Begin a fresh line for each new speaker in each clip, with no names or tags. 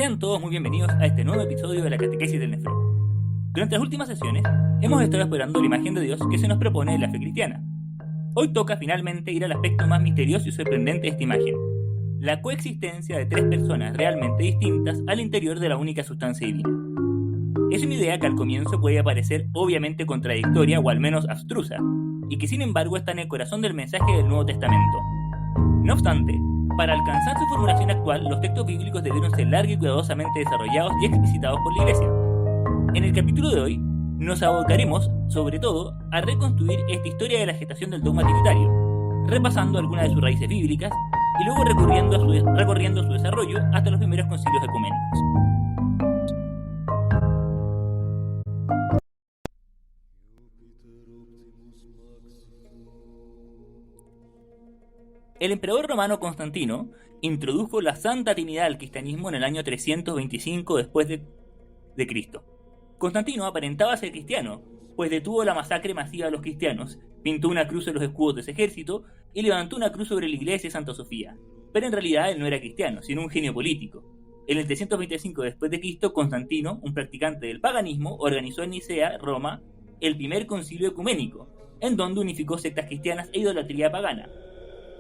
Sean todos muy bienvenidos a este nuevo episodio de la Catequesis del Nefrón. Durante las últimas sesiones, hemos estado explorando la imagen de Dios que se nos propone en la fe cristiana. Hoy toca finalmente ir al aspecto más misterioso y sorprendente de esta imagen, la coexistencia de tres personas realmente distintas al interior de la única sustancia divina. Es una idea que al comienzo puede parecer obviamente contradictoria o al menos abstrusa, y que sin embargo está en el corazón del mensaje del Nuevo Testamento. No obstante, para alcanzar su formulación actual, los textos bíblicos debieron ser largos y cuidadosamente desarrollados y explicitados por la Iglesia. En el capítulo de hoy, nos abocaremos, sobre todo, a reconstruir esta historia de la gestación del dogma trinitario, repasando algunas de sus raíces bíblicas y luego recorriendo su desarrollo hasta los primeros concilios ecuménicos. El emperador romano Constantino introdujo la Santa Trinidad al cristianismo en el año 325 después de Cristo. Constantino aparentaba ser cristiano, pues detuvo la masacre masiva de los cristianos, pintó una cruz en los escudos de ese ejército y levantó una cruz sobre la iglesia de Santa Sofía. Pero en realidad él no era cristiano, sino un genio político. En el 325 después de Cristo, Constantino, un practicante del paganismo, organizó en Nicea, Roma, el primer concilio ecuménico, en donde unificó sectas cristianas e idolatría pagana.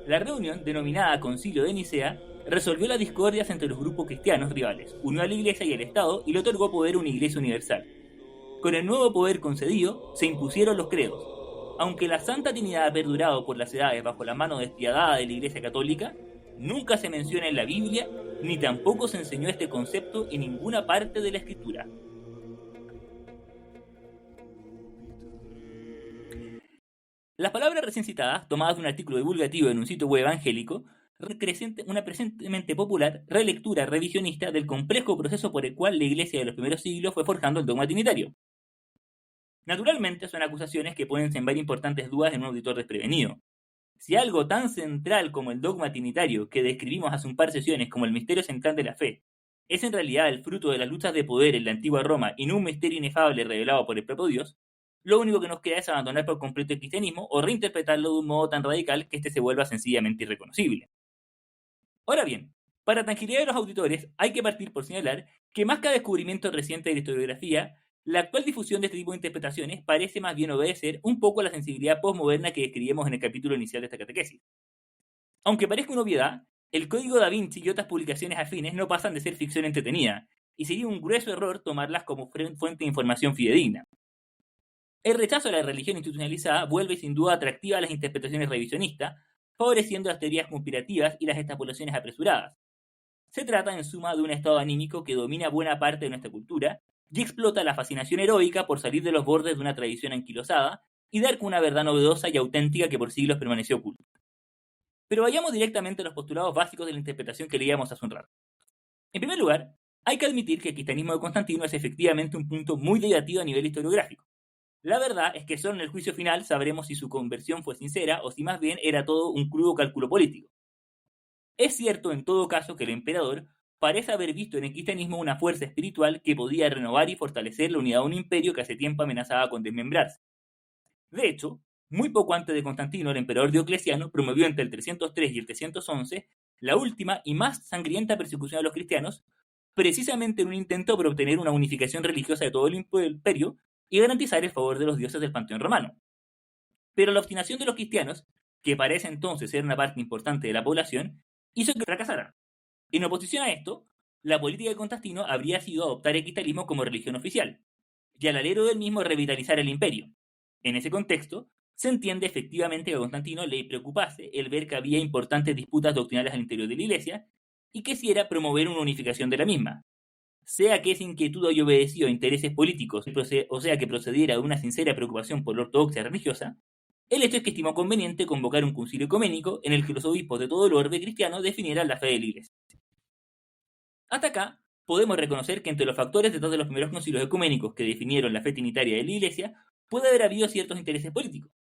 La reunión, denominada Concilio de Nicea, resolvió las discordias entre los grupos cristianos rivales, unió a la Iglesia y al Estado y le otorgó poder a una Iglesia universal. Con el nuevo poder concedido, se impusieron los credos. Aunque la Santa Trinidad ha perdurado por las edades bajo la mano despiadada de la Iglesia Católica, nunca se menciona en la Biblia, ni tampoco se enseñó este concepto en ninguna parte de la Escritura. Las palabras recién citadas, tomadas de un artículo divulgativo en un sitio web evangélico, representan una presentemente popular relectura revisionista del complejo proceso por el cual la Iglesia de los primeros siglos fue forjando el dogma trinitario. Naturalmente son acusaciones que pueden sembrar importantes dudas en un auditor desprevenido. Si algo tan central como el dogma trinitario que describimos hace un par de sesiones como el misterio central de la fe, es en realidad el fruto de las luchas de poder en la antigua Roma y no un misterio inefable revelado por el propio Dios, lo único que nos queda es abandonar por completo el cristianismo o reinterpretarlo de un modo tan radical que éste se vuelva sencillamente irreconocible. Ahora bien, para tranquilidad de los auditores, hay que partir por señalar que más que a descubrimientos recientes de la historiografía, la actual difusión de este tipo de interpretaciones parece más bien obedecer un poco a la sensibilidad postmoderna que describimos en el capítulo inicial de esta catequesis. Aunque parezca una obviedad, el Código Da Vinci y otras publicaciones afines no pasan de ser ficción entretenida, y sería un grueso error tomarlas como fuente de información fidedigna. El rechazo a la religión institucionalizada vuelve sin duda atractiva a las interpretaciones revisionistas, favoreciendo las teorías conspirativas y las extrapolaciones apresuradas. Se trata, en suma, de un estado anímico que domina buena parte de nuestra cultura y explota la fascinación heroica por salir de los bordes de una tradición anquilosada y dar con una verdad novedosa y auténtica que por siglos permaneció oculta. Pero vayamos directamente a los postulados básicos de la interpretación que leíamos hace un rato. En primer lugar, hay que admitir que el cristianismo de Constantino es efectivamente un punto muy debatido a nivel historiográfico. La verdad es que solo en el juicio final sabremos si su conversión fue sincera o si más bien era todo un crudo cálculo político. Es cierto en todo caso que el emperador parece haber visto en el cristianismo una fuerza espiritual que podía renovar y fortalecer la unidad de un imperio que hace tiempo amenazaba con desmembrarse. De hecho, muy poco antes de Constantino, el emperador Diocleciano promovió entre el 303 y el 311 la última y más sangrienta persecución a los cristianos, precisamente en un intento por obtener una unificación religiosa de todo el imperio y garantizar el favor de los dioses del panteón romano. Pero la obstinación de los cristianos, que parece entonces ser una parte importante de la población, hizo que fracasara. En oposición a esto, la política de Constantino habría sido adoptar el cristianismo como religión oficial, y al alero del mismo revitalizar el imperio. En ese contexto, se entiende efectivamente que a Constantino le preocupase el ver que había importantes disputas doctrinales al interior de la Iglesia y quisiera promover una unificación de la misma. Sea que esa inquietud haya obedecido a intereses políticos, o sea que procediera de una sincera preocupación por la ortodoxia religiosa, el hecho es que estimó conveniente convocar un concilio ecuménico en el que los obispos de todo el orbe cristiano definieran la fe de la Iglesia. Hasta acá, podemos reconocer que entre los factores detrás de los primeros concilios ecuménicos que definieron la fe trinitaria de la Iglesia, puede haber habido ciertos intereses políticos.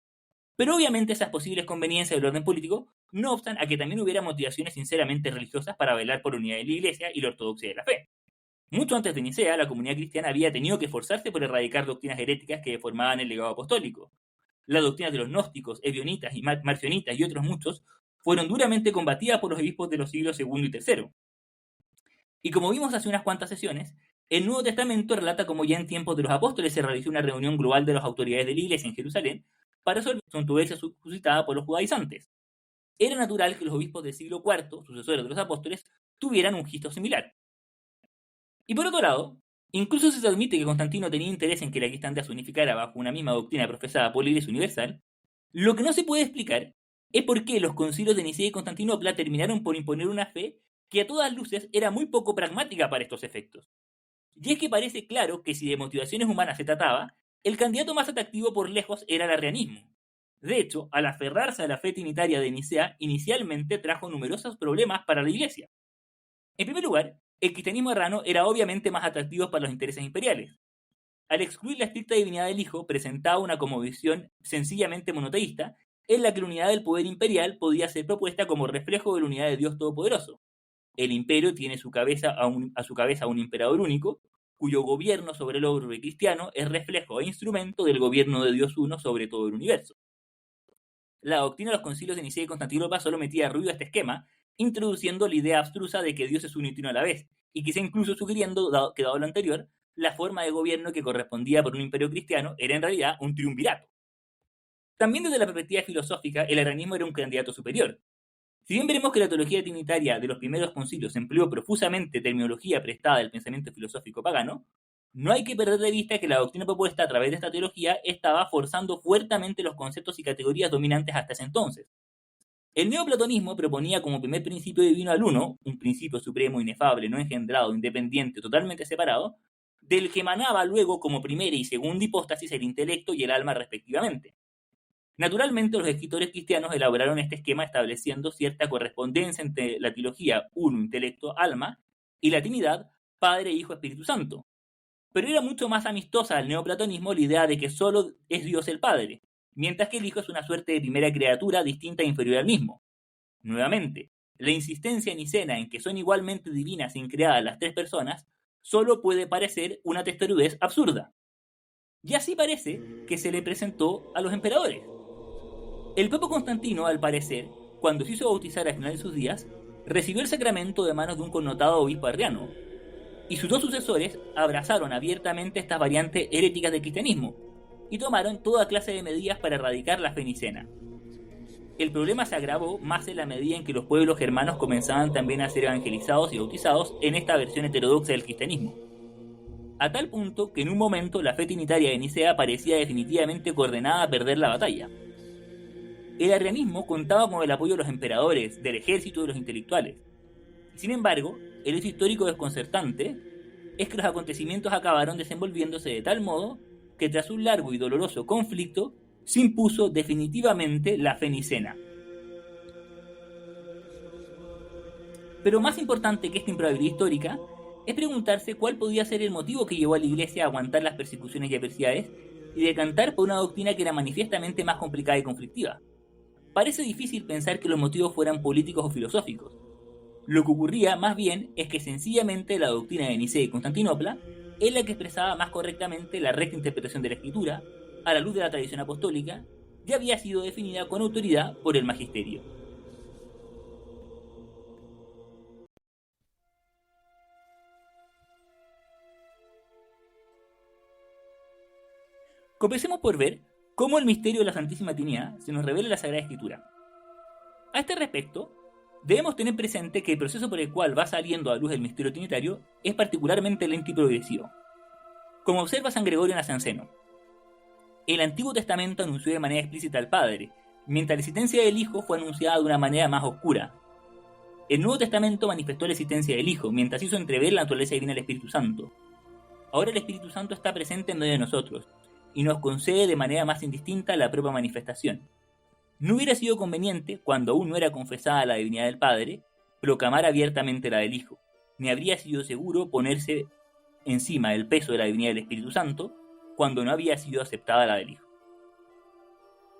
Pero obviamente esas posibles conveniencias del orden político no obstan a que también hubiera motivaciones sinceramente religiosas para velar por la unidad de la Iglesia y la ortodoxia de la fe. Mucho antes de Nicea, la comunidad cristiana había tenido que esforzarse por erradicar doctrinas heréticas que deformaban el legado apostólico. Las doctrinas de los gnósticos, ebionitas y marcionitas y otros muchos fueron duramente combatidas por los obispos de los siglos II y III. Y como vimos hace unas cuantas sesiones, el Nuevo Testamento relata cómo ya en tiempos de los apóstoles se realizó una reunión global de las autoridades de la Iglesia en Jerusalén para resolver la controversia suscitada por los judaizantes. Era natural que los obispos del siglo IV, sucesores de los apóstoles, tuvieran un gesto similar. Y por otro lado, incluso si se admite que Constantino tenía interés en que la cristiandad se unificara bajo una misma doctrina profesada por la Iglesia Universal, lo que no se puede explicar es por qué los concilios de Nicea y Constantinopla terminaron por imponer una fe que a todas luces era muy poco pragmática para estos efectos. Y es que parece claro que si de motivaciones humanas se trataba, el candidato más atractivo por lejos era el arrianismo. De hecho, al aferrarse a la fe trinitaria de Nicea, inicialmente trajo numerosos problemas para la Iglesia. En primer lugar, el cristianismo errano era obviamente más atractivo para los intereses imperiales. Al excluir la estricta divinidad del Hijo, presentaba una cosmovisión sencillamente monoteísta, en la que la unidad del poder imperial podía ser propuesta como reflejo de la unidad de Dios Todopoderoso. El imperio tiene a su cabeza a un emperador único, cuyo gobierno sobre el orbe cristiano es reflejo e instrumento del gobierno de Dios uno sobre todo el universo. La doctrina de los concilios de Nicea y Constantinopla solo metía ruido a este esquema, introduciendo la idea abstrusa de que Dios es uno y trino a la vez, y quizá incluso sugiriendo que, dado lo anterior, la forma de gobierno que correspondía por un imperio cristiano era en realidad un triunvirato. También desde la perspectiva filosófica, el arrianismo era un candidato superior. Si bien veremos que la teología trinitaria de los primeros concilios empleó profusamente terminología prestada del pensamiento filosófico pagano, no hay que perder de vista que la doctrina propuesta a través de esta teología estaba forzando fuertemente los conceptos y categorías dominantes hasta ese entonces. El neoplatonismo proponía como primer principio divino al uno, un principio supremo, inefable, no engendrado, independiente, totalmente separado, del que emanaba luego como primera y segunda hipóstasis el intelecto y el alma respectivamente. Naturalmente, los escritores cristianos elaboraron este esquema estableciendo cierta correspondencia entre la trilogía uno, intelecto, alma, y la Trinidad, Padre, Hijo, Espíritu Santo. Pero era mucho más amistosa al neoplatonismo la idea de que solo es Dios el Padre, mientras que el Hijo es una suerte de primera criatura distinta e inferior al mismo. Nuevamente, la insistencia nicena en que son igualmente divinas e creadas las tres personas solo puede parecer una testarudez absurda. Y así parece que se le presentó a los emperadores. El Papa Constantino, al parecer, cuando se hizo bautizar al final de sus días, recibió el sacramento de manos de un connotado obispo arriano, y sus dos sucesores abrazaron abiertamente estas variantes heréticas del cristianismo, y tomaron toda clase de medidas para erradicar la fe nicena. El problema se agravó más en la medida en que los pueblos germanos comenzaban también a ser evangelizados y bautizados en esta versión heterodoxa del cristianismo, a tal punto que en un momento la fe trinitaria de Nicea parecía definitivamente condenada a perder la batalla. El arrianismo contaba con el apoyo de los emperadores, del ejército y de los intelectuales. Sin embargo, el hecho histórico desconcertante es que los acontecimientos acabaron desenvolviéndose de tal modo que tras un largo y doloroso conflicto se impuso definitivamente la fe nicena. Pero más importante que esta improbabilidad histórica es preguntarse cuál podía ser el motivo que llevó a la Iglesia a aguantar las persecuciones y adversidades y decantar por una doctrina que era manifiestamente más complicada y conflictiva. Parece difícil pensar que los motivos fueran políticos o filosóficos. Lo que ocurría más bien es que sencillamente la doctrina de Nicea y Constantinopla es la que expresaba más correctamente la recta interpretación de la Escritura, a la luz de la tradición apostólica, y había sido definida con autoridad por el magisterio. Comencemos por ver cómo el misterio de la Santísima Trinidad se nos revela en la Sagrada Escritura. A este respecto, debemos tener presente que el proceso por el cual va saliendo a luz el misterio trinitario es particularmente lento y progresivo. Como observa San Gregorio Nacianceno, el Antiguo Testamento anunció de manera explícita al Padre, mientras la existencia del Hijo fue anunciada de una manera más oscura. El Nuevo Testamento manifestó la existencia del Hijo, mientras hizo entrever la naturaleza divina del Espíritu Santo. Ahora el Espíritu Santo está presente en medio de nosotros, y nos concede de manera más indistinta la propia manifestación. No hubiera sido conveniente, cuando aún no era confesada la divinidad del Padre, proclamar abiertamente la del Hijo, ni habría sido seguro ponerse encima del peso de la divinidad del Espíritu Santo, cuando no había sido aceptada la del Hijo.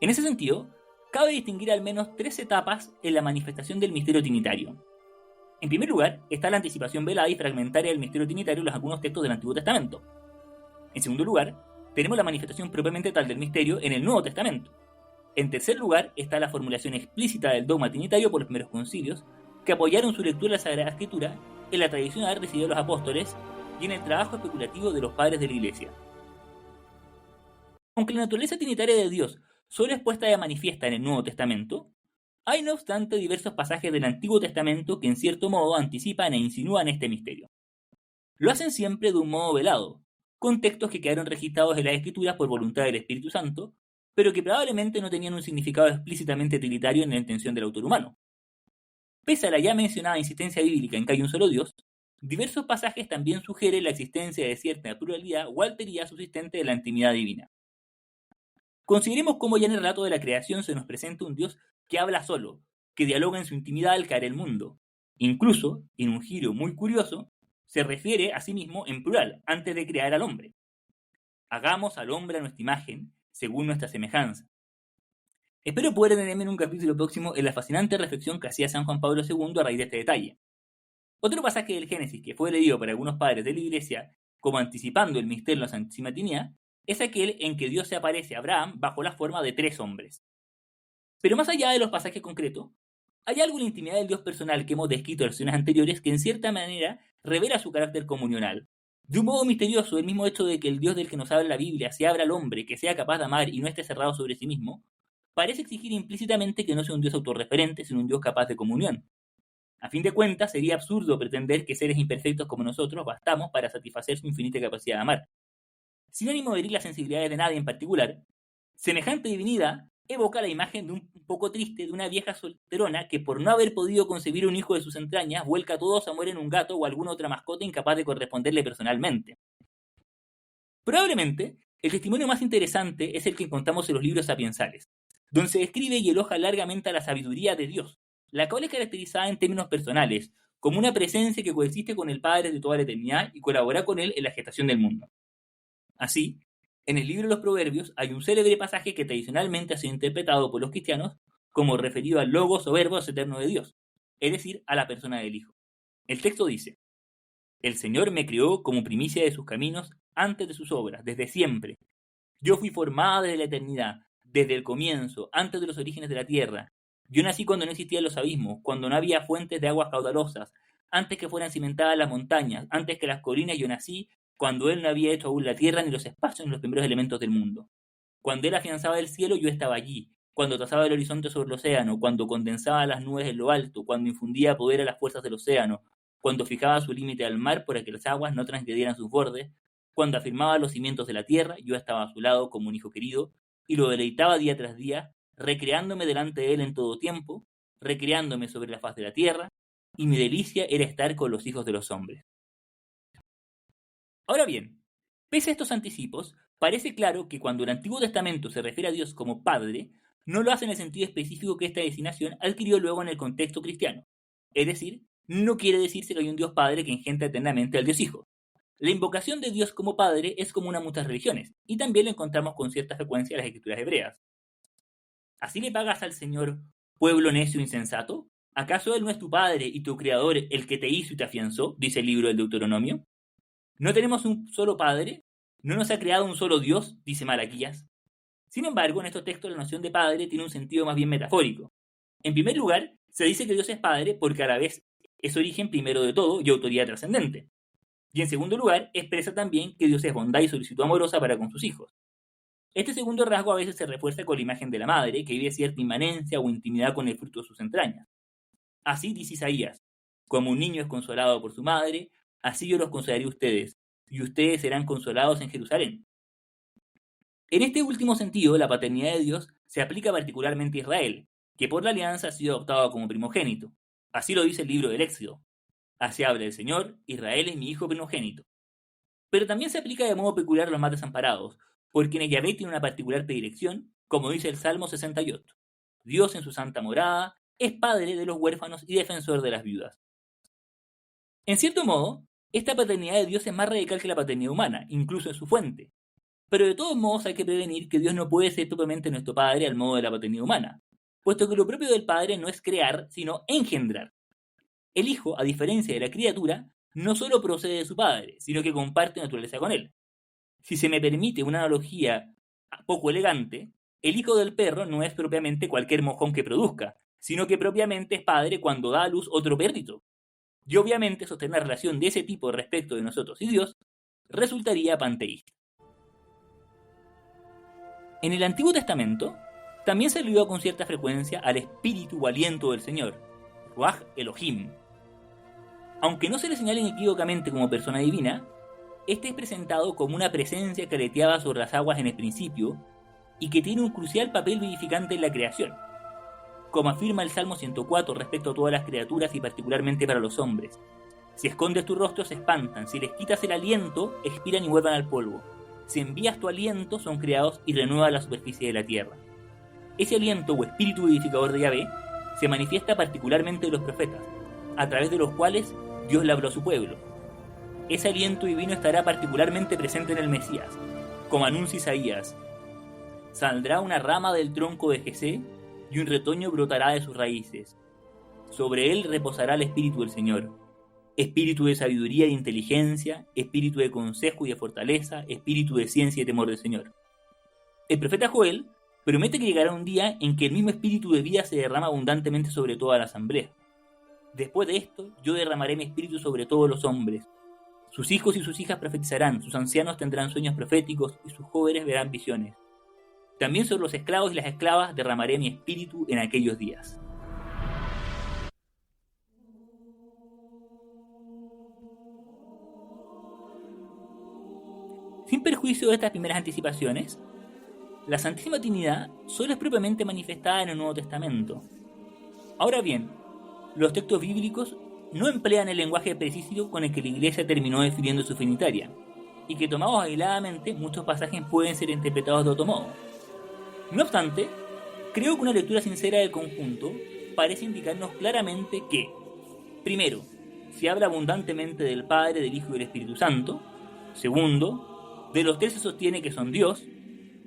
En ese sentido, cabe distinguir al menos tres etapas en la manifestación del misterio trinitario. En primer lugar, está la anticipación velada y fragmentaria del misterio trinitario en los algunos textos del Antiguo Testamento. En segundo lugar, tenemos la manifestación propiamente tal del misterio en el Nuevo Testamento. En tercer lugar, está la formulación explícita del dogma trinitario por los primeros concilios, que apoyaron su lectura de la Sagrada Escritura en la tradición haber recibido los apóstoles y en el trabajo especulativo de los padres de la Iglesia. Aunque la naturaleza trinitaria de Dios solo es puesta de manifiesta en el Nuevo Testamento, hay no obstante diversos pasajes del Antiguo Testamento que en cierto modo anticipan e insinúan este misterio. Lo hacen siempre de un modo velado, con textos que quedaron registrados en las Escrituras por voluntad del Espíritu Santo, pero que probablemente no tenían un significado explícitamente trinitario en la intención del autor humano. Pese a la ya mencionada insistencia bíblica en que hay un solo Dios, diversos pasajes también sugieren la existencia de cierta naturalidad o alteridad subsistente de la intimidad divina. Consideremos cómo ya en el relato de la creación se nos presenta un Dios que habla solo, que dialoga en su intimidad al caer el mundo. Incluso, en un giro muy curioso, se refiere a sí mismo en plural, antes de crear al hombre. Hagamos al hombre a nuestra imagen, según nuestra semejanza. Espero poder detenerme en un capítulo próximo en la fascinante reflexión que hacía San Juan Pablo II a raíz de este detalle. Otro pasaje del Génesis que fue leído por algunos padres de la Iglesia como anticipando el misterio de la Santísima Trinidad es aquel en que Dios se aparece a Abraham bajo la forma de 3 hombres. Pero más allá de los pasajes concretos, hay algo en la intimidad del Dios personal que hemos descrito en versiones anteriores que en cierta manera revela su carácter comunional. De un modo misterioso, el mismo hecho de que el Dios del que nos habla la Biblia se abra al hombre, que sea capaz de amar y no esté cerrado sobre sí mismo, parece exigir implícitamente que no sea un Dios autorreferente, sino un Dios capaz de comunión. A fin de cuentas, sería absurdo pretender que seres imperfectos como nosotros bastamos para satisfacer su infinita capacidad de amar. Sin ánimo de herir las sensibilidades de nadie en particular, semejante divinidad evoca la imagen de un poco triste de una vieja solterona que por no haber podido concebir un hijo de sus entrañas vuelca todo su amor en un gato o alguna otra mascota incapaz de corresponderle personalmente. Probablemente, el testimonio más interesante es el que encontramos en los libros sapiensales, donde se describe y elogia largamente a la sabiduría de Dios, la cual es caracterizada en términos personales, como una presencia que coexiste con el Padre de toda la eternidad y colabora con él en la gestación del mundo. Así, en el libro de los Proverbios hay un célebre pasaje que tradicionalmente ha sido interpretado por los cristianos como referido al logos o verbos eterno de Dios, es decir, a la persona del Hijo. El texto dice: El Señor me creó como primicia de sus caminos antes de sus obras, desde siempre. Yo fui formada desde la eternidad, desde el comienzo, antes de los orígenes de la tierra. Yo nací cuando no existían los abismos, cuando no había fuentes de aguas caudalosas, antes que fueran cimentadas las montañas, antes que las colinas yo nací, cuando Él no había hecho aún la tierra, ni los espacios, ni los primeros elementos del mundo. Cuando Él afianzaba el cielo, yo estaba allí. Cuando trazaba el horizonte sobre el océano, cuando condensaba las nubes en lo alto, cuando infundía poder a las fuerzas del océano, cuando fijaba su límite al mar para que las aguas no transgredieran sus bordes, cuando afirmaba los cimientos de la tierra, yo estaba a su lado como un hijo querido, y lo deleitaba día tras día, recreándome delante de Él en todo tiempo, recreándome sobre la faz de la tierra, y mi delicia era estar con los hijos de los hombres. Ahora bien, pese a estos anticipos, parece claro que cuando el Antiguo Testamento se refiere a Dios como Padre, no lo hace en el sentido específico que esta designación adquirió luego en el contexto cristiano. Es decir, no quiere decirse que hay un Dios Padre que engendra eternamente al Dios Hijo. La invocación de Dios como Padre es común a muchas religiones, y también lo encontramos con cierta frecuencia en las escrituras hebreas. ¿Así le pagas al Señor, pueblo necio e insensato? ¿Acaso Él no es tu Padre y tu Creador, el que te hizo y te afianzó? Dice el libro del Deuteronomio. ¿No tenemos un solo Padre? ¿No nos ha creado un solo Dios? Dice Malaquías. Sin embargo, en estos textos la noción de Padre tiene un sentido más bien metafórico. En primer lugar, se dice que Dios es Padre porque a la vez es origen primero de todo y autoridad trascendente. Y en segundo lugar, expresa también que Dios es bondad y solicitud amorosa para con sus hijos. Este segundo rasgo a veces se refuerza con la imagen de la madre, que vive cierta inmanencia o intimidad con el fruto de sus entrañas. Así dice Isaías: como un niño es consolado por su madre, así yo los consolaré a ustedes, y ustedes serán consolados en Jerusalén. En este último sentido, la paternidad de Dios se aplica particularmente a Israel, que por la alianza ha sido adoptado como primogénito. Así lo dice el libro del Éxodo. Así habla el Señor: Israel es mi hijo primogénito. Pero también se aplica de modo peculiar a los más desamparados, por quienes Yahvé tiene una particular predilección, como dice el Salmo 68. Dios en su santa morada es padre de los huérfanos y defensor de las viudas. En cierto modo, esta paternidad de Dios es más radical que la paternidad humana, incluso en su fuente. Pero de todos modos hay que prevenir que Dios no puede ser propiamente nuestro Padre al modo de la paternidad humana, puesto que lo propio del Padre no es crear, sino engendrar. El Hijo, a diferencia de la criatura, no solo procede de su Padre, sino que comparte naturaleza con él. Si se me permite una analogía poco elegante, el hijo del perro no es propiamente cualquier mojón que produzca, sino que propiamente es padre cuando da a luz otro perrito. Y obviamente sostener una relación de ese tipo respecto de nosotros y Dios resultaría panteísta. En el Antiguo Testamento también se aludía con cierta frecuencia al espíritu o aliento del Señor, Ruach Elohim. Aunque no se le señale inequívocamente como persona divina, este es presentado como una presencia que aleteaba sobre las aguas en el principio y que tiene un crucial papel vivificante en la creación, como afirma el Salmo 104 respecto a todas las criaturas y particularmente para los hombres. Si escondes tu rostro se espantan, si les quitas el aliento, expiran y vuelvan al polvo. Si envías tu aliento, son creados y renuevan la superficie de la tierra. Ese aliento o espíritu vivificador de Yahvé se manifiesta particularmente en los profetas, a través de los cuales Dios le habló a su pueblo. Ese aliento divino estará particularmente presente en el Mesías, como anuncia Isaías. Saldrá una rama del tronco de Jesé y un retoño brotará de sus raíces. Sobre él reposará el espíritu del Señor, espíritu de sabiduría y inteligencia, espíritu de consejo y de fortaleza, espíritu de ciencia y temor del Señor. El profeta Joel promete que llegará un día en que el mismo espíritu de vida se derrama abundantemente sobre toda la asamblea. Después de esto, yo derramaré mi espíritu sobre todos los hombres. Sus hijos y sus hijas profetizarán, sus ancianos tendrán sueños proféticos y sus jóvenes verán visiones. También sobre los esclavos y las esclavas derramaré mi espíritu en aquellos días. Sin perjuicio de estas primeras anticipaciones, la Santísima Trinidad solo es propiamente manifestada en el Nuevo Testamento. Ahora bien, los textos bíblicos no emplean el lenguaje preciso con el que la Iglesia terminó definiendo su Trinitaria, y que tomados aisladamente muchos pasajes pueden ser interpretados de otro modo. No obstante, creo que una lectura sincera del conjunto parece indicarnos claramente que, primero, se habla abundantemente del Padre, del Hijo y del Espíritu Santo. Segundo, de los tres se sostiene que son Dios.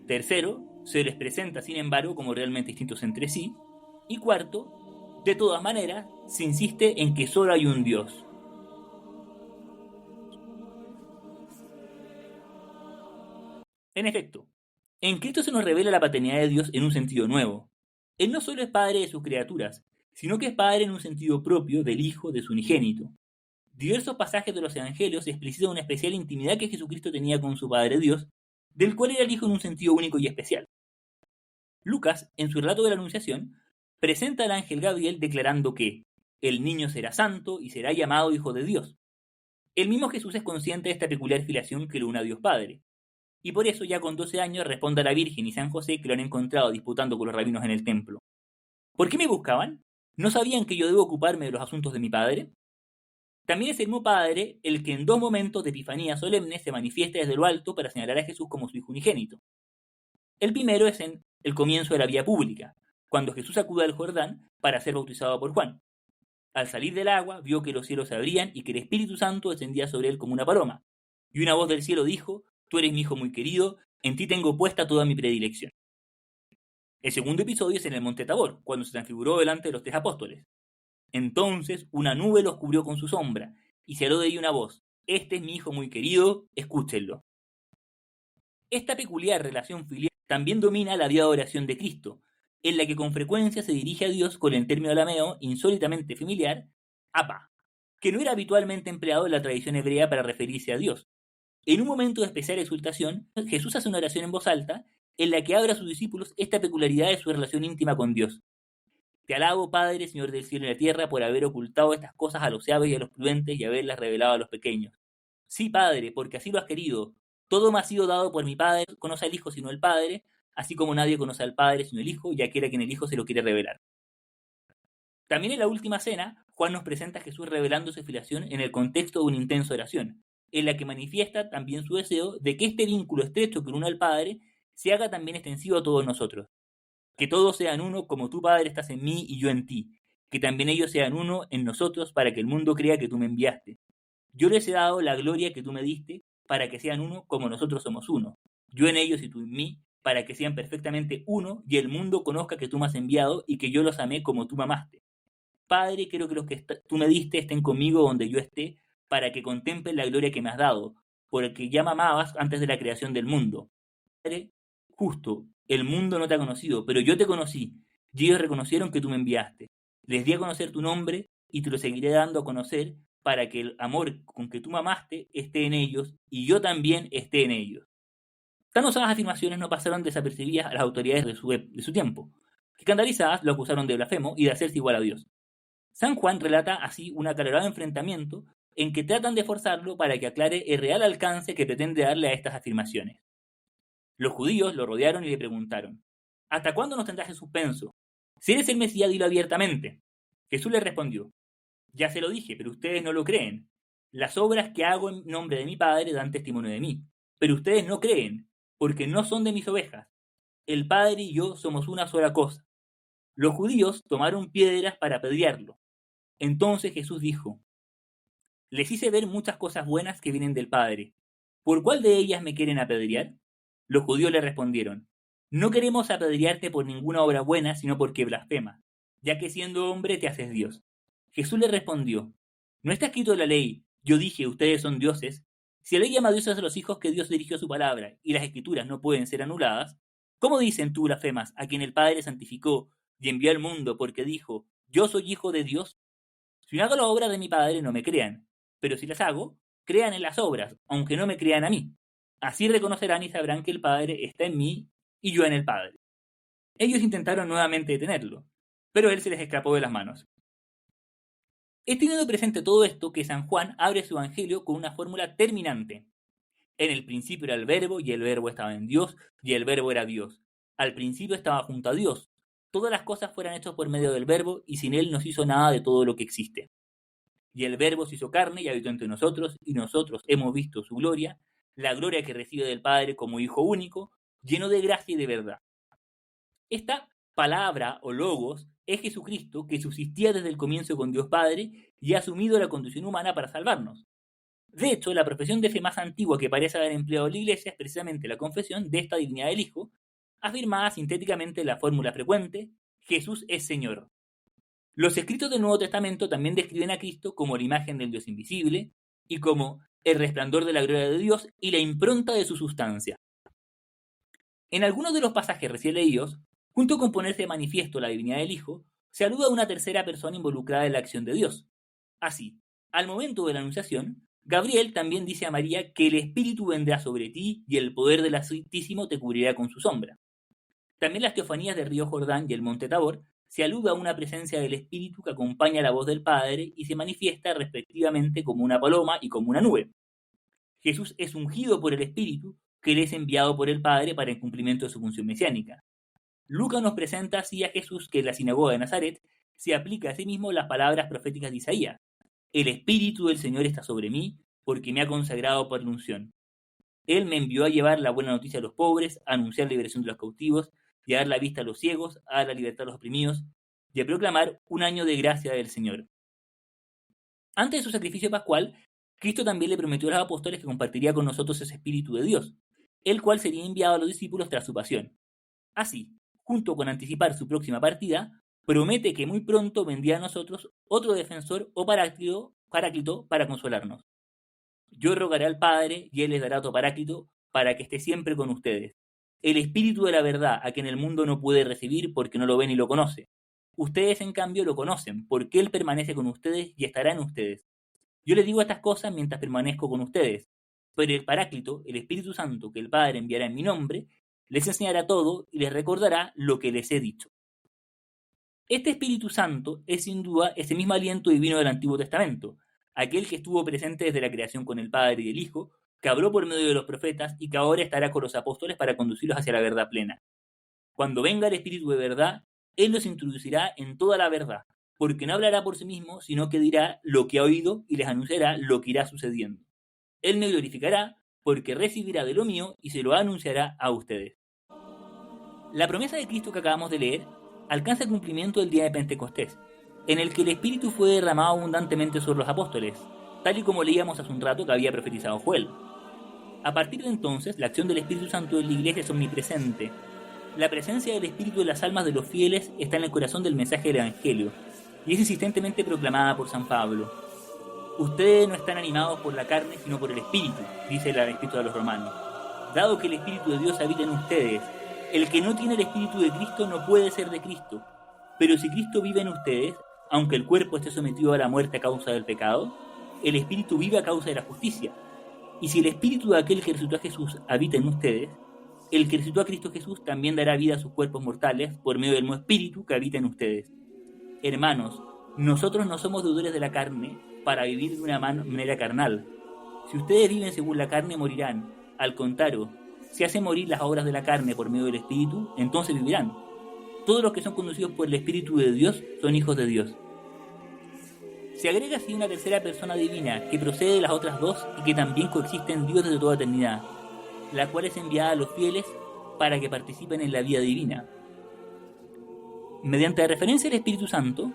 Tercero, se les presenta sin embargo como realmente distintos entre sí. Y cuarto, de todas maneras, se insiste en que solo hay un Dios. En efecto, en Cristo se nos revela la paternidad de Dios en un sentido nuevo. Él no solo es Padre de sus criaturas, sino que es Padre en un sentido propio del Hijo de su unigénito. Diversos pasajes de los Evangelios explicitan una especial intimidad que Jesucristo tenía con su Padre Dios, del cual era el Hijo en un sentido único y especial. Lucas, en su relato de la Anunciación, presenta al ángel Gabriel declarando que el niño será santo y será llamado Hijo de Dios. El mismo Jesús es consciente de esta peculiar filiación que lo une a Dios Padre, y por eso ya con 12 años responde a la Virgen y San José que lo han encontrado disputando con los rabinos en el templo. ¿Por qué me buscaban? ¿No sabían que yo debo ocuparme de los asuntos de mi Padre? También es el mismo Padre el que en dos momentos de epifanía solemne se manifiesta desde lo alto para señalar a Jesús como su Hijo unigénito. El primero es en el comienzo de la vía pública, cuando Jesús acude al Jordán para ser bautizado por Juan. Al salir del agua, vio que los cielos se abrían y que el Espíritu Santo descendía sobre él como una paloma. Y una voz del cielo dijo: Tú eres mi Hijo muy querido, en ti tengo puesta toda mi predilección. El segundo episodio es en el monte Tabor, cuando se transfiguró delante de los 3 apóstoles. Entonces una nube los cubrió con su sombra, y se habló de ella una voz: Este es mi Hijo muy querido, escúchenlo. Esta peculiar relación filial también domina la vida de oración de Cristo, en la que con frecuencia se dirige a Dios con el término arameo insólitamente familiar, Abba, que no era habitualmente empleado en la tradición hebrea para referirse a Dios. En un momento de especial exultación, Jesús hace una oración en voz alta en la que habla a sus discípulos esta peculiaridad de su relación íntima con Dios. Te alabo, Padre, Señor del cielo y la tierra, por haber ocultado estas cosas a los sabios y a los prudentes y haberlas revelado a los pequeños. Sí, Padre, porque así lo has querido. Todo me ha sido dado por mi Padre, no conoce al Hijo sino el Padre, así como nadie conoce al Padre sino el Hijo, y aquel a quien el Hijo se lo quiere revelar. También en la última cena, Juan nos presenta a Jesús revelando su filiación en el contexto de una intensa oración, en la que manifiesta también su deseo de que este vínculo estrecho que une al Padre se haga también extensivo a todos nosotros. Que todos sean uno como tú, Padre, estás en mí y yo en ti. Que también ellos sean uno en nosotros para que el mundo crea que tú me enviaste. Yo les he dado la gloria que tú me diste para que sean uno como nosotros somos uno. Yo en ellos y tú en mí, para que sean perfectamente uno y el mundo conozca que tú me has enviado y que yo los amé como tú me amaste. Padre, quiero que los que tú me diste estén conmigo donde yo esté, para que contemplen la gloria que me has dado, porque ya me amabas antes de la creación del mundo. Padre, justo, el mundo no te ha conocido, pero yo te conocí, y ellos reconocieron que tú me enviaste. Les di a conocer tu nombre, y te lo seguiré dando a conocer para que el amor con que tú me amaste esté en ellos y yo también esté en ellos. Tan osadas afirmaciones no pasaron desapercibidas a las autoridades de su tiempo, que escandalizadas lo acusaron de blasfemo y de hacerse igual a Dios. San Juan relata así un acalorado enfrentamiento en que tratan de forzarlo para que aclare el real alcance que pretende darle a estas afirmaciones. Los judíos lo rodearon y le preguntaron: ¿hasta cuándo nos tendrás en suspenso? Si eres el Mesías, dilo abiertamente. Jesús les respondió: ya se lo dije, pero ustedes no lo creen. Las obras que hago en nombre de mi Padre dan testimonio de mí, pero ustedes no creen, porque no son de mis ovejas. El Padre y yo somos una sola cosa. Los judíos tomaron piedras para apedrearlo. Entonces Jesús dijo: les hice ver muchas cosas buenas que vienen del Padre. ¿Por cuál de ellas me quieren apedrear? Los judíos le respondieron: no queremos apedrearte por ninguna obra buena, sino porque blasfemas, ya que siendo hombre te haces Dios. Jesús le respondió: ¿no está escrito en la ley, yo dije, ustedes son dioses? Si la ley llama a dioses a los hijos que Dios dirigió su palabra, y las escrituras no pueden ser anuladas, ¿cómo dicen tú blasfemas a quien el Padre santificó y envió al mundo porque dijo, yo soy hijo de Dios? Si no hago las obras de mi Padre, no me crean, pero si las hago, crean en las obras, aunque no me crean a mí. Así reconocerán y sabrán que el Padre está en mí y yo en el Padre. Ellos intentaron nuevamente detenerlo, pero él se les escapó de las manos. Es teniendo presente todo esto que San Juan abre su evangelio con una fórmula terminante. En el principio era el Verbo, y el Verbo estaba en Dios, y el Verbo era Dios. Al principio estaba junto a Dios. Todas las cosas fueron hechas por medio del Verbo, y sin él no se hizo nada de todo lo que existe. Y el Verbo se hizo carne y habitó entre nosotros, y nosotros hemos visto su gloria, la gloria que recibe del Padre como Hijo único, lleno de gracia y de verdad. Esta palabra o logos es Jesucristo, que subsistía desde el comienzo con Dios Padre y ha asumido la condición humana para salvarnos. De hecho, la profesión de fe más antigua que parece haber empleado la Iglesia es precisamente la confesión de esta divinidad del Hijo, afirmada sintéticamente en la fórmula frecuente: Jesús es Señor. Los escritos del Nuevo Testamento también describen a Cristo como la imagen del Dios invisible y como el resplandor de la gloria de Dios y la impronta de su sustancia. En algunos de los pasajes recién leídos, junto con ponerse de manifiesto la divinidad del Hijo, se alude a una tercera persona involucrada en la acción de Dios. Así, al momento de la Anunciación, Gabriel también dice a María que el Espíritu vendrá sobre ti y el poder del Altísimo te cubrirá con su sombra. También las teofanías del río Jordán y el monte Tabor se alude a una presencia del Espíritu que acompaña la voz del Padre y se manifiesta respectivamente como una paloma y como una nube. Jesús es ungido por el Espíritu, que le es enviado por el Padre para el cumplimiento de su función mesiánica. Lucas nos presenta así a Jesús que en la sinagoga de Nazaret se aplica a sí mismo las palabras proféticas de Isaías: el Espíritu del Señor está sobre mí, porque me ha consagrado por la unción. Él me envió a llevar la buena noticia a los pobres, a anunciar la liberación de los cautivos, y a dar la vista a los ciegos, a dar la libertad a los oprimidos, y a proclamar un año de gracia del Señor. Antes de su sacrificio pascual, Cristo también le prometió a los apóstoles que compartiría con nosotros ese Espíritu de Dios, el cual sería enviado a los discípulos tras su pasión. Así, junto con anticipar su próxima partida, promete que muy pronto vendría a nosotros otro defensor o paráclito para consolarnos. Yo rogaré al Padre y Él les dará otro paráclito para que esté siempre con ustedes. El Espíritu de la verdad, a quien el mundo no puede recibir porque no lo ve ni lo conoce. Ustedes, en cambio, lo conocen, porque Él permanece con ustedes y estará en ustedes. Yo les digo estas cosas mientras permanezco con ustedes. Pero el Paráclito, el Espíritu Santo, que el Padre enviará en mi nombre, les enseñará todo y les recordará lo que les he dicho. Este Espíritu Santo es sin duda ese mismo aliento divino del Antiguo Testamento, aquel que estuvo presente desde la creación con el Padre y el Hijo, que habló por medio de los profetas y que ahora estará con los apóstoles para conducirlos hacia la verdad plena. Cuando venga el Espíritu de verdad, Él los introducirá en toda la verdad, porque no hablará por sí mismo, sino que dirá lo que ha oído y les anunciará lo que irá sucediendo. Él me glorificará, porque recibirá de lo mío y se lo anunciará a ustedes. La promesa de Cristo que acabamos de leer alcanza el cumplimiento el día de Pentecostés, en el que el Espíritu fue derramado abundantemente sobre los apóstoles, tal y como leíamos hace un rato que había profetizado Joel. A partir de entonces, la acción del Espíritu Santo en la Iglesia es omnipresente. La presencia del Espíritu en las almas de los fieles está en el corazón del mensaje del Evangelio, y es insistentemente proclamada por San Pablo. Ustedes no están animados por la carne, sino por el Espíritu, dice el Escrito de los Romanos. Dado que el Espíritu de Dios habita en ustedes, el que no tiene el Espíritu de Cristo no puede ser de Cristo. Pero si Cristo vive en ustedes, aunque el cuerpo esté sometido a la muerte a causa del pecado, el espíritu vive a causa de la justicia. Y si el espíritu de aquel que resucitó a Jesús habita en ustedes, el que resucitó a Cristo Jesús también dará vida a sus cuerpos mortales por medio del mismo espíritu que habita en ustedes. Hermanos, nosotros no somos deudores de la carne para vivir de una manera carnal. Si ustedes viven según la carne, morirán. Al contrario, si hacen morir las obras de la carne por medio del espíritu, entonces vivirán. Todos los que son conducidos por el Espíritu de Dios son hijos de Dios. Se agrega así una tercera persona divina que procede de las otras dos y que también coexiste en Dios desde toda eternidad, la cual es enviada a los fieles para que participen en la vida divina. Mediante la referencia al Espíritu Santo,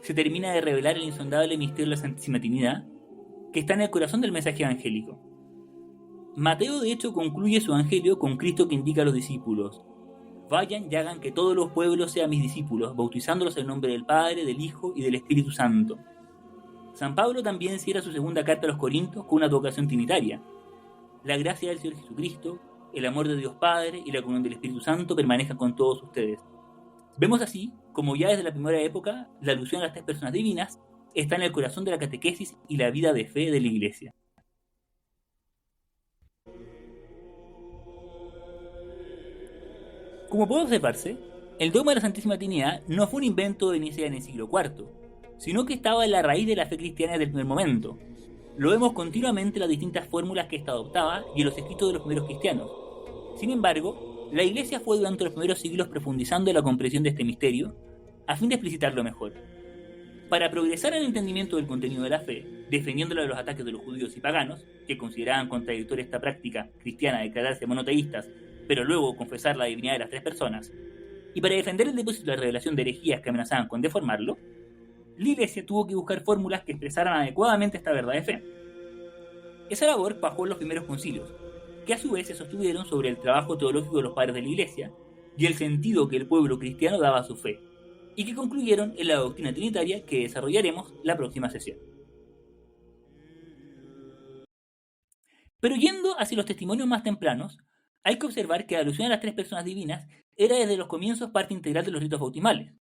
se termina de revelar el insondable misterio de la Santísima Trinidad, que está en el corazón del mensaje evangélico. Mateo, de hecho, concluye su evangelio con Cristo que indica a los discípulos: vayan y hagan que todos los pueblos sean mis discípulos, bautizándolos en nombre del Padre, del Hijo y del Espíritu Santo. San Pablo también cierra su segunda carta a los Corintios con una advocación trinitaria. La gracia del Señor Jesucristo, el amor de Dios Padre y la comunión del Espíritu Santo permanezcan con todos ustedes. Vemos así, como ya desde la primera época, la alusión a las tres personas divinas está en el corazón de la catequesis y la vida de fe de la Iglesia. Como puede observarse, el dogma de la Santísima Trinidad no fue un invento de Nicea en el siglo IV, sino que estaba en la raíz de la fe cristiana desde el primer momento. Lo vemos continuamente en las distintas fórmulas que ésta adoptaba y en los escritos de los primeros cristianos. Sin embargo, la Iglesia fue durante los primeros siglos profundizando en la comprensión de este misterio a fin de explicitarlo mejor. Para progresar en el entendimiento del contenido de la fe, defendiéndola de los ataques de los judíos y paganos, que consideraban contradictoria esta práctica cristiana de declararse monoteístas, pero luego confesar la divinidad de las tres personas, y para defender el depósito de la revelación de herejías que amenazaban con deformarlo, la Iglesia tuvo que buscar fórmulas que expresaran adecuadamente esta verdad de fe. Esa labor bajó en los primeros concilios, que a su vez se sostuvieron sobre el trabajo teológico de los padres de la Iglesia y el sentido que el pueblo cristiano daba a su fe, y que concluyeron en la doctrina trinitaria que desarrollaremos la próxima sesión. Pero yendo hacia los testimonios más tempranos, hay que observar que la alusión a las tres personas divinas era desde los comienzos parte integral de los ritos bautismales.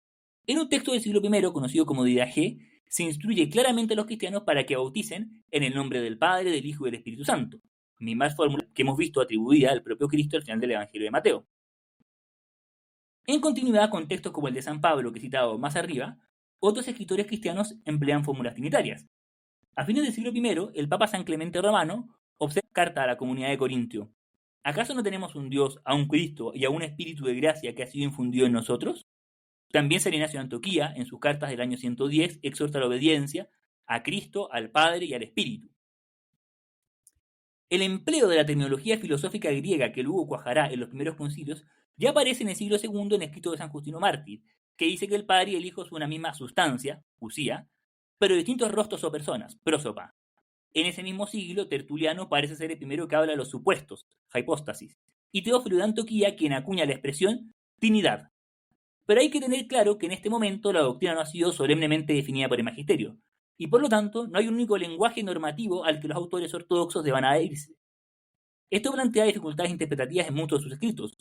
En un texto del siglo I, conocido como Didache, se instruye claramente a los cristianos para que bauticen en el nombre del Padre, del Hijo y del Espíritu Santo, mismas fórmulas que hemos visto atribuida al propio Cristo al final del Evangelio de Mateo. En continuidad con textos como el de San Pablo que he citado más arriba, otros escritores cristianos emplean fórmulas trinitarias. A fines del siglo I, el Papa San Clemente Romano observa carta a la comunidad de Corintio: ¿acaso no tenemos un Dios, a un Cristo y a un Espíritu de gracia que ha sido infundido en nosotros? También San Ignacio de Antioquía, en sus cartas del año 110, exhorta a la obediencia a Cristo, al Padre y al Espíritu. El empleo de la terminología filosófica griega que luego cuajará en los primeros concilios ya aparece en el siglo II en escrito de San Justino Mártir, que dice que el Padre y el Hijo son una misma sustancia, usía, pero distintos rostros o personas, prósopa. En ese mismo siglo, Tertuliano parece ser el primero que habla de los supuestos, hypostasis, y Teófilo de Antioquía quien acuña la expresión Trinidad. Pero hay que tener claro que en este momento la doctrina no ha sido solemnemente definida por el magisterio, y por lo tanto no hay un único lenguaje normativo al que los autores ortodoxos deban adherirse. Esto plantea dificultades interpretativas en muchos de sus escritos,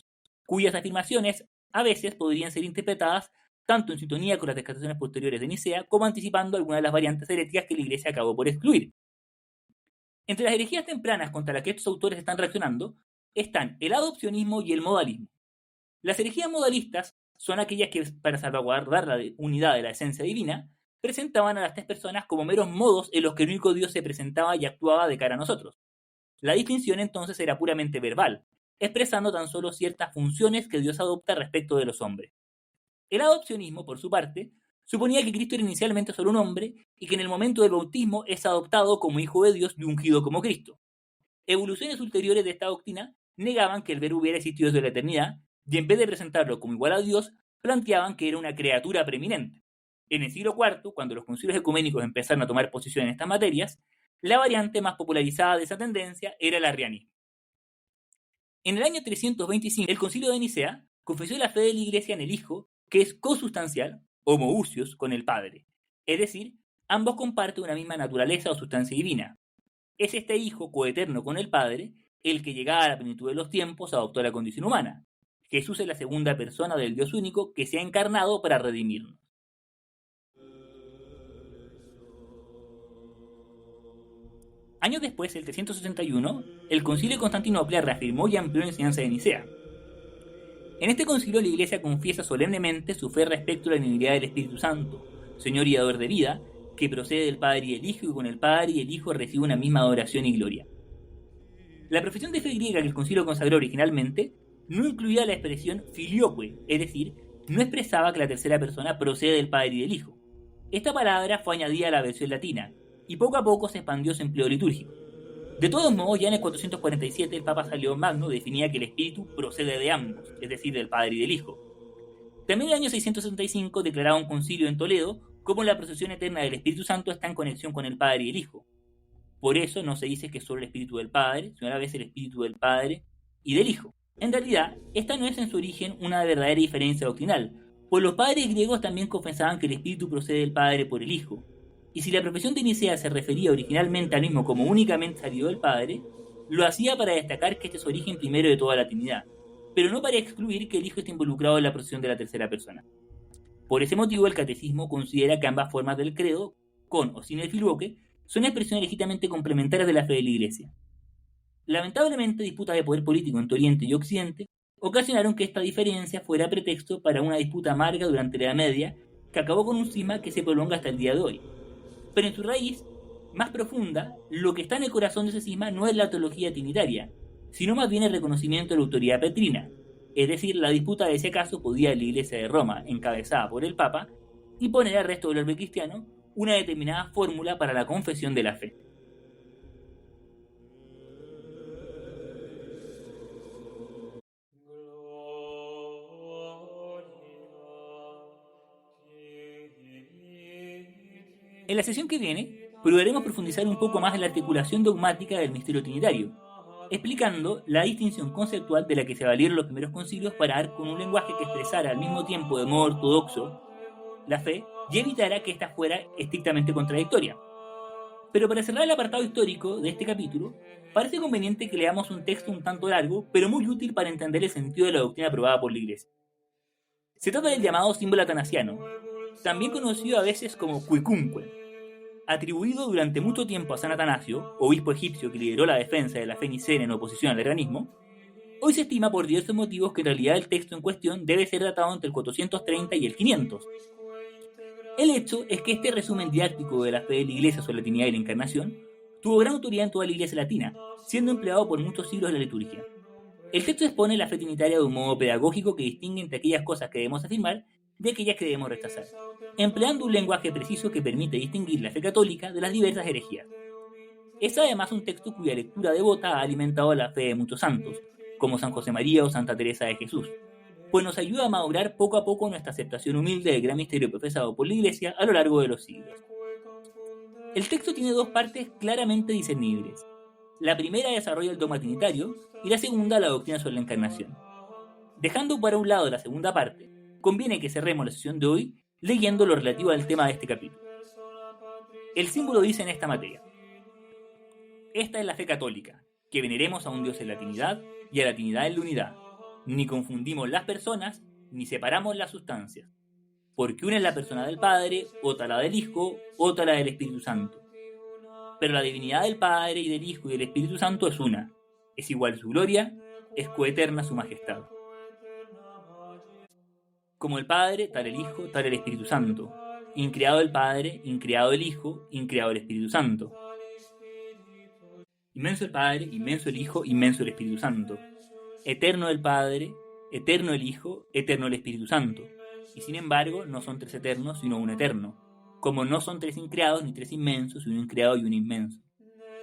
cuyas afirmaciones a veces podrían ser interpretadas tanto en sintonía con las descartaciones posteriores de Nicea como anticipando algunas de las variantes heréticas que la Iglesia acabó por excluir. Entre las herejías tempranas contra las que estos autores están reaccionando están el adopcionismo y el modalismo. Las herejías modalistas son aquellas que, para salvaguardar la unidad de la esencia divina, presentaban a las tres personas como meros modos en los que el único Dios se presentaba y actuaba de cara a nosotros. La distinción entonces era puramente verbal, expresando tan solo ciertas funciones que Dios adopta respecto de los hombres. El adopcionismo, por su parte, suponía que Cristo era inicialmente solo un hombre y que en el momento del bautismo es adoptado como hijo de Dios y ungido como Cristo. Evoluciones ulteriores de esta doctrina negaban que el Verbo hubiera existido desde la eternidad y en vez de presentarlo como igual a Dios, planteaban que era una criatura preeminente. En el siglo IV, cuando los concilios ecuménicos empezaron a tomar posición en estas materias, la variante más popularizada de esa tendencia era el arrianismo. En el año 325, el Concilio de Nicea confesó la fe de la Iglesia en el Hijo, que es consustancial, homoousios, con el Padre. Es decir, ambos comparten una misma naturaleza o sustancia divina. Es este Hijo, coeterno con el Padre, el que, llegada a la plenitud de los tiempos, adoptó la condición humana. Jesús es la segunda persona del Dios único que se ha encarnado para redimirnos. Años después, el 361, el Concilio de Constantinopla reafirmó y amplió la enseñanza de Nicea. En este concilio la Iglesia confiesa solemnemente su fe respecto a la divinidad del Espíritu Santo, Señor y dador de vida, que procede del Padre y el Hijo, y con el Padre y el Hijo recibe una misma adoración y gloria. La profesión de fe griega que el concilio consagró originalmente no incluía la expresión filioque, es decir, no expresaba que la tercera persona procede del Padre y del Hijo. Esta palabra fue añadida a la versión latina, y poco a poco se expandió su empleo litúrgico. De todos modos, ya en el 447 el Papa San León Magno definía que el Espíritu procede de ambos, es decir, del Padre y del Hijo. También en el año 665 declaraba un concilio en Toledo cómo la procesión eterna del Espíritu Santo está en conexión con el Padre y el Hijo. Por eso no se dice que es solo el Espíritu del Padre, sino a la vez el Espíritu del Padre y del Hijo. En realidad, esta no es en su origen una verdadera diferencia doctrinal, pues los padres griegos también confesaban que el Espíritu procede del Padre por el Hijo. Y si la profesión de Nicea se refería originalmente al mismo como únicamente salido del Padre, lo hacía para destacar que este es su origen primero de toda la Trinidad, pero no para excluir que el Hijo esté involucrado en la procesión de la tercera persona. Por ese motivo, el Catecismo considera que ambas formas del credo, con o sin el filioque, son expresiones legítimamente complementarias de la fe de la Iglesia. Lamentablemente, disputas de poder político entre Oriente y Occidente ocasionaron que esta diferencia fuera pretexto para una disputa amarga durante la Edad Media que acabó con un cisma que se prolonga hasta el día de hoy. Pero en su raíz más profunda, lo que está en el corazón de ese cisma no es la teología trinitaria, sino más bien el reconocimiento de la autoridad petrina, es decir, la disputa de si acaso podía la Iglesia de Roma, encabezada por el Papa, imponer al resto del orbe cristiano una determinada fórmula para la confesión de la fe. En la sesión que viene, probaremos profundizar un poco más en la articulación dogmática del misterio trinitario, explicando la distinción conceptual de la que se valieron los primeros concilios para dar con un lenguaje que expresara al mismo tiempo de modo ortodoxo la fe y evitara que ésta fuera estrictamente contradictoria. Pero para cerrar el apartado histórico de este capítulo, parece conveniente que leamos un texto un tanto largo, pero muy útil para entender el sentido de la doctrina aprobada por la Iglesia. Se trata del llamado símbolo atanasiano, también conocido a veces como cuicunque, atribuido durante mucho tiempo a San Atanasio, obispo egipcio que lideró la defensa de la fe nicena en oposición al arrianismo. Hoy se estima por diversos motivos que en realidad el texto en cuestión debe ser datado entre el 430 y el 500. El hecho es que este resumen didáctico de la fe de la Iglesia sobre la Trinidad y la Encarnación tuvo gran autoridad en toda la Iglesia latina, siendo empleado por muchos siglos en la liturgia. El texto expone la fe trinitaria de un modo pedagógico que distingue entre aquellas cosas que debemos afirmar de aquellas que debemos rechazar, empleando un lenguaje preciso que permite distinguir la fe católica de las diversas herejías. Es además un texto cuya lectura devota ha alimentado la fe de muchos santos, como San José María o Santa Teresa de Jesús, pues nos ayuda a madurar poco a poco nuestra aceptación humilde del gran misterio profesado por la Iglesia a lo largo de los siglos. El texto tiene dos partes claramente discernibles. La primera desarrolla el dogma trinitario y la segunda la doctrina sobre la encarnación. Dejando para un lado la segunda parte, conviene que cerremos la sesión de hoy leyendo lo relativo al tema de este capítulo. El símbolo dice en esta materia: esta es la fe católica, que veneremos a un Dios en la Trinidad y a la Trinidad en la unidad. Ni confundimos las personas, ni separamos las sustancias, porque una es la persona del Padre, otra la del Hijo, otra la del Espíritu Santo. Pero la divinidad del Padre y del Hijo y del Espíritu Santo es una, es igual su gloria, es coeterna su majestad. Como el Padre, tal el Hijo, tal el Espíritu Santo. Increado el Padre, increado el Hijo, increado el Espíritu Santo. Inmenso el Padre, inmenso el Hijo, inmenso el Espíritu Santo. Eterno el Padre, eterno el Hijo, eterno el Espíritu Santo. Y sin embargo, no son tres eternos, sino un eterno. Como no son tres increados ni tres inmensos, sino un increado y un inmenso.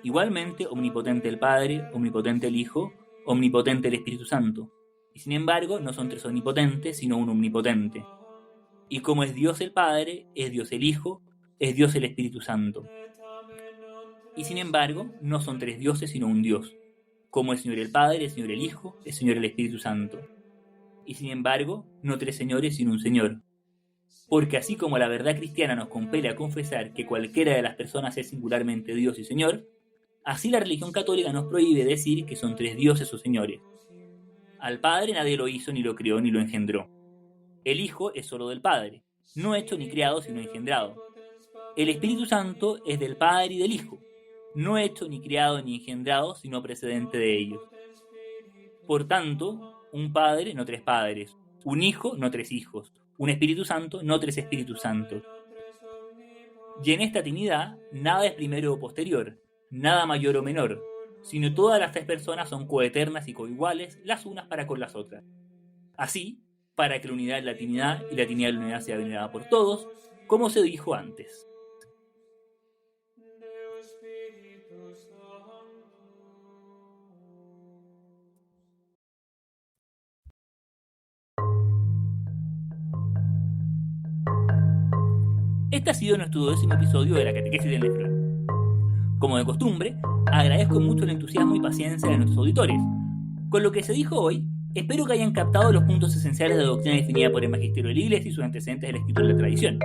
Igualmente, omnipotente el Padre, omnipotente el Hijo, omnipotente el Espíritu Santo. Y sin embargo, no son tres omnipotentes, sino un omnipotente. Y como es Dios el Padre, es Dios el Hijo, es Dios el Espíritu Santo. Y sin embargo, no son tres dioses, sino un Dios. Como es Señor el Padre, es Señor el Hijo, es Señor el Espíritu Santo. Y sin embargo, no tres señores, sino un Señor. Porque así como la verdad cristiana nos compele a confesar que cualquiera de las personas es singularmente Dios y Señor, así la religión católica nos prohíbe decir que son tres dioses o señores. Al Padre nadie lo hizo, ni lo crió, ni lo engendró. El Hijo es solo del Padre, no hecho ni criado, sino engendrado. El Espíritu Santo es del Padre y del Hijo, no hecho, ni criado, ni engendrado, sino precedente de ellos. Por tanto, un padre, no tres padres, un hijo, no tres hijos, un Espíritu Santo, no tres Espíritus Santos. Y en esta Trinidad, nada es primero o posterior, nada mayor o menor, sino todas las tres personas son coeternas y coiguales las unas para con las otras. Así, para que la unidad de la Trinidad y la Trinidad de la unidad sea venerada por todos, como se dijo antes. Este ha sido nuestro 12º episodio de la Catequesis del Nefrón. Como de costumbre, agradezco mucho el entusiasmo y paciencia de nuestros auditores. Con lo que se dijo hoy, espero que hayan captado los puntos esenciales de la doctrina definida por el Magisterio de la Iglesia y sus antecedentes de la Escritura y la tradición.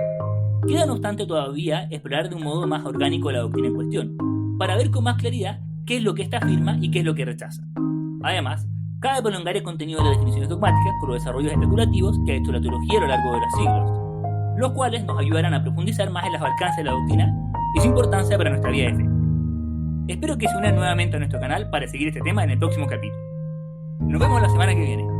Queda no obstante todavía explorar de un modo más orgánico la doctrina en cuestión, para ver con más claridad qué es lo que ésta afirma y qué es lo que rechaza. Además, cabe prolongar el contenido de las definiciones dogmáticas con los desarrollos especulativos que ha hecho la teología a lo largo de los siglos, los cuales nos ayudarán a profundizar más en los alcances de la doctrina y su importancia para nuestra vida de fe. Espero que se unan nuevamente a nuestro canal para seguir este tema en el próximo capítulo. Nos vemos la semana que viene.